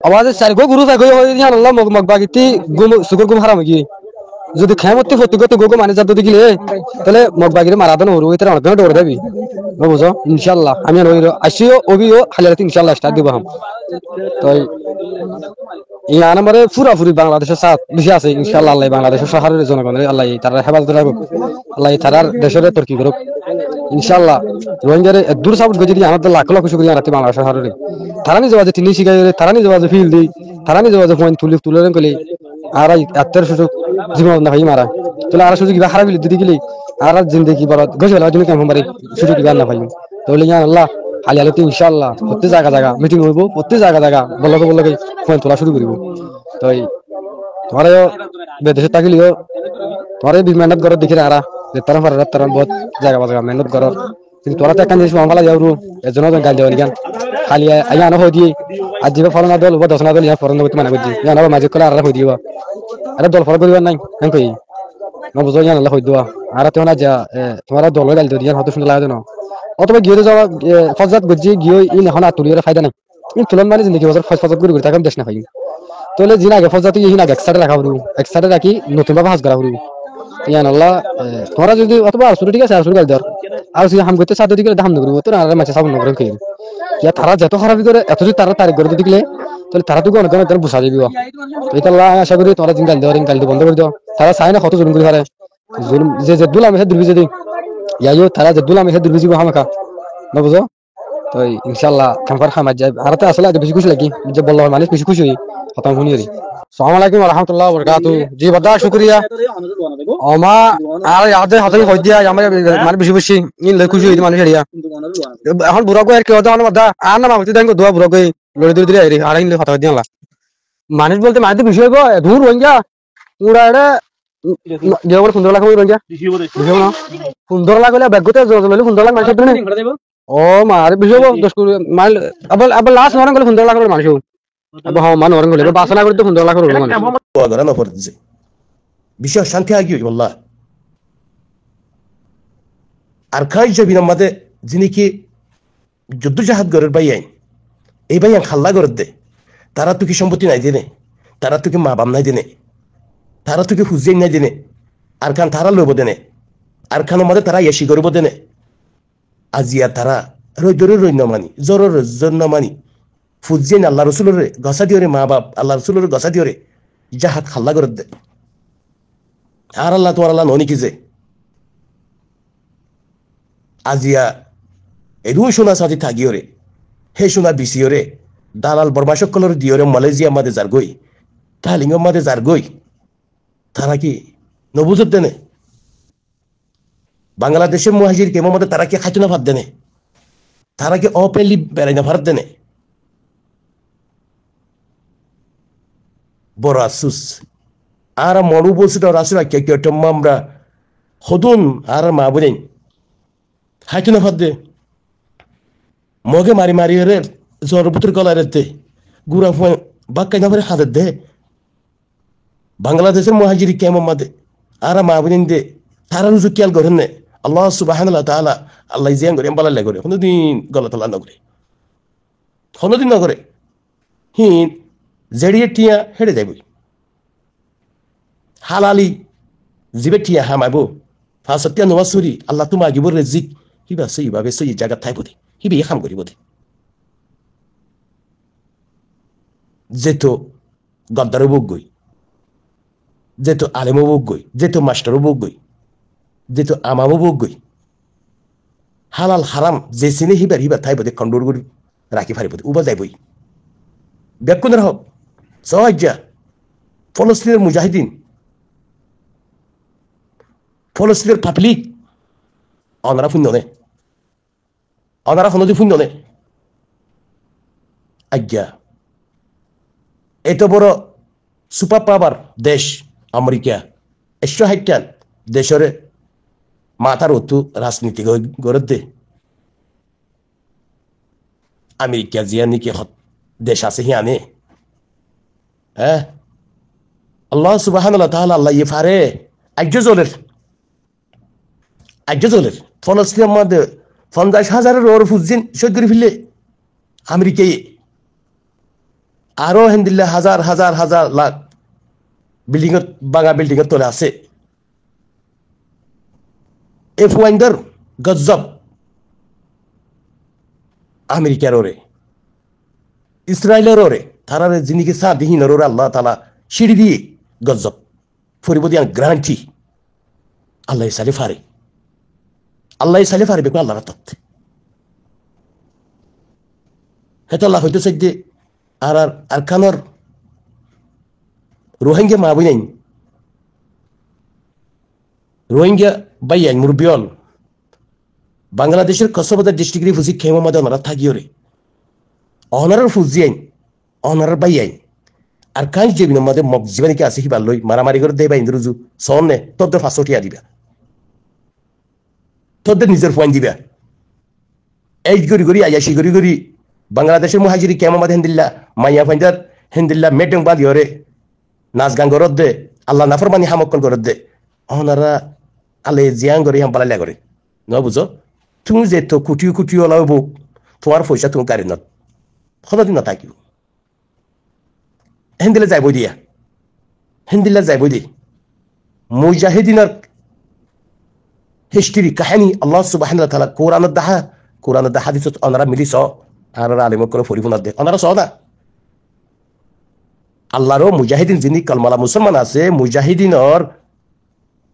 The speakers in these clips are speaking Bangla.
আওয়াজ চার গো গুরু থাকো হই জান আল্লাহ মগবাগিতি গুম সুগুর গুম হারাম কি যদি খেমতি ফতুগত গোগো মানে যাদ দিলে তাহলে মগবাগিরে মারাদন হরু এটার অনেক দৌড় দেবি বুঝো ইনশাআল্লাহ আমি আসিও ওবিও হালিয়াতে ইনশাআল্লাহ স্টার্ট দিব হাম তো ইয়ান আমারে পুরাপুরি বাংলাদেশের সাথ বেশি আছে ইনশাআল্লাহ আল্লাহ বাংলাদেশের শহরের জনগণের আল্লাহ তারা হেফাজত রাখুক আল্লাহ তারার দেশের তরকি করুক ইনশাআল্লাহ রোহিঙ্গারে দূর সাপোর্ট করে যদি আমাদের লাখ লাখ শুকরিয়া রাখতে বাংলাদেশ শহরে তারা নিজে বাজে তিনি শিখাই তারা নিজে বাজে ফিল দি তারা নিজে বাজে পয়েন্ট তুলে কলি আর এত্তের সুযোগ জীবন না ভাই মারা তাহলে আর সুযোগ কিবা খারাপ দিদি গেলি আর জিন্দগি বড় গজে ফেলা তুমি কেমন পারি সুযোগ কিবা না ভাই তাহলে ইয়া আল্লাহ হালি আলোতে ইনশাআল্লাহ প্রত্যেক জায়গা মিটিং হইব প্রত্যেক জায়গা বলকে পয়েন্ট তোলা শুরু করিব তো তোমার বিদেশে থাকলেও তোমার মেহনত করো দেখি আরা যে তারা বহুত জায়গা মেহনত করো কিন্তু তোরা তো একটা জিনিস মামলা যাও এজন্য গাল দেওয়া নিকান খালি আইয়া আনো হয়ে দিয়ে আজ যাবে ফরনা দল বা দশনা দল ইয়া ফরন করতে মানা করছি জানো মাঝে করে আর হয়ে দিবা আরে দল ফর করিবার নাই কেন কই না বুঝো জান আল্লাহ হয়ে দেওয়া আর তো না যা তোমার দল গাল দিয়ে হয়তো শুনতে লাগে না অথবা গিয়ে যাওয়া ফজাত গজি গিয়ে ইন এখন আর তুলিয়ে ফায়দা নাই ইন তুলন মানে জিন্দগি বছর ফজত করে তাকে দেশ না পাই তাহলে জিন আগে ফজাত ইহিন আগে এক সাইডে রাখা হরু এক সাইডে রাখি নতুন ভাবে হাজ করা হরু ইয়ান আল্লাহ তোরা যদি অথবা আসলে ঠিক আছে আসলে গাল দেওয়ার আর যদি হাম করতে সাথে দিকে ধাম করবো তো আর মাঝে সাবন করে খেয়ে ইয়া তারা যত খারাপ করে এত যদি তারা তারিখ করে দিলে তাহলে তারা তো অনেক অনেক বুঝা দিবি এটা আল্লাহ আশা করি তোরা দিন গাল দেওয়ার গাল বন্ধ করে দাও তারা চাই না কত জুলুম করে পারে জুলুম যে জেদুল আমি দুর্বি যদি ইয়াইও তারা জেদুল আমি দুর্বি জীব হামাকা না বুঝো তো ইনশাআল্লাহ খানপার খামার যায় আর তো আসলে বেশি খুশি লাগি যে বললো মানুষ বেশি খুশি হই খতম শুনি রি আসসালামু আলাইকুম ওয়া রাহমাতুল্লাহি ওয়া বারাকাতুহু জি বড় শুকরিয়া ওমা আর ইয়াদে হাতে কই দিয়া আমার মানে বেশি বেশি ইন লই খুশি হই মানুষ এরিয়া এখন বুড়া কই আর কি হতো আমার বাদা আর না মাগতি দেন দোয়া বুড়া কই লড়ি দড়ি আইরি আর ইন লই কথা দিয়ালা মানুষ বলতে মানুষ তো বিষয় গো দূর হই গিয়া পুরা এটা দেওয়ার 15 লাখ হই রইয়া বিষয় না 15 লাখ হলে ব্যাগতে জলে 15 লাখ মানুষ ধরে ও মার বিষয় 10 মাইল আবার লাস্ট নরং গলে 15 লাখ মানুষ আবার হ্যাঁ মান নরং গলে বাসনা করে তো 15 লাখ মানুষ agora não pode dizer বিষয় শান্তি আগিয়ে والله আর খাই যাবি আমাদের যিনি কি যুদ্ধ জাহাজ গরের বাইয়াই এই বাইয়ান খাল্লা গরের দে তারা তো কি সম্পত্তি নাই দিনে তারা তো কি মা বাপ নাই দিনে তারা তো কি ফুজিয়ে নাই দিনে আর খান তারা লইব দেনে আর খান আমাদের তারা এসি করব দেনে আজিয়া তারা রৈদরে রৈন্য মানি জরর জন্য মানি ফুজিয়ে আল্লাহ রসুলের গসা দিওরে মা বাপ আল্লাহ রসুলের গসা দিওরে জাহাজ খাল্লা গরের দে আর আল্লাহ তোমার আল্লাহ ননি কি যে আজিয়া এরু সোনা সাথে থাকিওরে হে সোনা বিসিওরে দালাল বর্মাসকলের দিওরে মালয়েশিয়া মাঝে যার গই কালিঙ্গ মাঝে যার গই তারা কি নবুজত দেনে বাংলাদেশের মুহাজির কেমন মধ্যে তারা কি খাইতো না ভাত দেনে তারা কি অপেনলি বেড়াই না ভারত দেনে বড় আফসুস আর মরু বলছিল রাসুলা কে কে আমরা হদুন আর মা বোনেন খাইতো না ভাত দে মগে মারি মারি রে জরপুত্র গলায় দে গুড়া ফোন বাক্কাই না ভরে হাতে দে বাংলাদেশের মুহাজির কেমন মাদে আর মা বোনেন দে তারা রুজু খেয়াল করেন না আল্লাহ সুবহানাহু ওয়া তাআলা আল্লাহ জিয়ান করে এমবালা করে কোনদিন গলত আল্লাহ না করে কোনদিন না করে হিন জেড়িয়ে টিয়া হেড়ে যাইব হালালি জিবে টিয়া হামাইবো ফাসতিয়া নওয়াসুরি আল্লাহ তোমা গিব রিজিক হিবা সেইভাবে সেই জায়গা থাইবো দে হিবে খাম করিব দে যেতো গদ্দারও বুক গই যেতো আলেমও বুক গই যেতো মাস্টারও বুক গই যেতো আমামও বুক গই হালাল হারাম যে সিনে হিবার থাইবো দে কন্ডোর করি রাখি ফারিব দে উবা যাইবই বেকুন রাহ সহজা ফলস্তিনের মুজাহিদিন ফলস্তিনের পাবলিক অনারা শূন্য নে অনারা ফনদি শূন্য নে আজ্ঞা এত বড় সুপার পাওয়ার দেশ আমেরিকা 160 দেশের মাথার অতু রাজনীতি গড়ে দে আমেরিকা জিয়া নাকি দেশ আছে হিয়ানে হ্যাঁ আল্লাহ সুবহানাহু ওয়া তাআলা আল্লাহ ইফারে আজ্জলের ফলস্তিনের মধ্যে 50,000-এর ওর ফুজিন শহীদ করে ফেললে আমেরিকায় আরো হেন্দিল্লা হাজার হাজার হাজার লাখ বিল্ডিং বাঙা বিল্ডিং তলে আছে F1 গজব আমেরিকার ওরে ইসরায়েলের ওরে তারা জিনিকে সাদিহীনের ওরে আল্লাহ তালা সিঁড়ি দিয়ে গজব ফরিবদি গ্রান্টি আল্লাহ সালে ফারে বেকু আল্লাহ তত্ত্বে হেতো আল্লাহ হইতে চাই আর আর খানোর রোহিঙ্গা মা বই নাই রোহিঙ্গা বাইয়াই মুরবিয়ন বাংলাদেশের কসবাদার ডিস্ট্রিক্টের ফুজি খেমো মাদে ওনারা থাকিও রে অনারার ফুজি আইন অনারার বাইয়াই আর কাজ যে বিনোর মাদে মগ জীবনীকে আসে হিবার লই মারামারি করে দেয় বাইন রুজু সনে তোদের 500 টিয়া দিবা তোদের নিজের পয়েন্ট দিবা এই গরি আয়াসি গরি বাংলাদেশের মুহাজিরি কেমন মাদে হেন্দিল্লা মাইয়া ফাইন্দার হেন্দিল্লা মেটং বাদি হরে নাচ গান করত দে আল্লাহ নাফরমানি হামক্কন করত দে অনারা আলে জিয়াং করে হাম পালাইলা করে ন বুঝো তুমি যে তো কুটি ওলাবো তোমার পয়সা তুমি গাড়ি নত সদাদিন নাথাকিব হেন্দিলে যাইব দি মুজাহিদিনের হিস্ট্রি কাহিনী আল্লাহ সুবহানাহু ওয়া তাআলা কোরআনের দাহা দিছত অনারা মিলিছ আর আলিমক করে ফরিফুনার দে অনারা স না আল্লাহরও মুজাহিদিন যিনি কালমালা মুসলমান আছে মুজাহিদিনের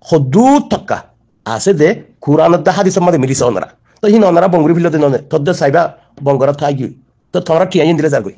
হদুদ তক্কা আছে দে কোরআনের দাহা দিছত মাঝে মিলিছ অনারা তো হিন অনারা বঙ্গুরি ফিলতে ননে তোদের সাইবা বঙ্গরা থাকি তো তোমরা টিয়াইন দিলে যার কই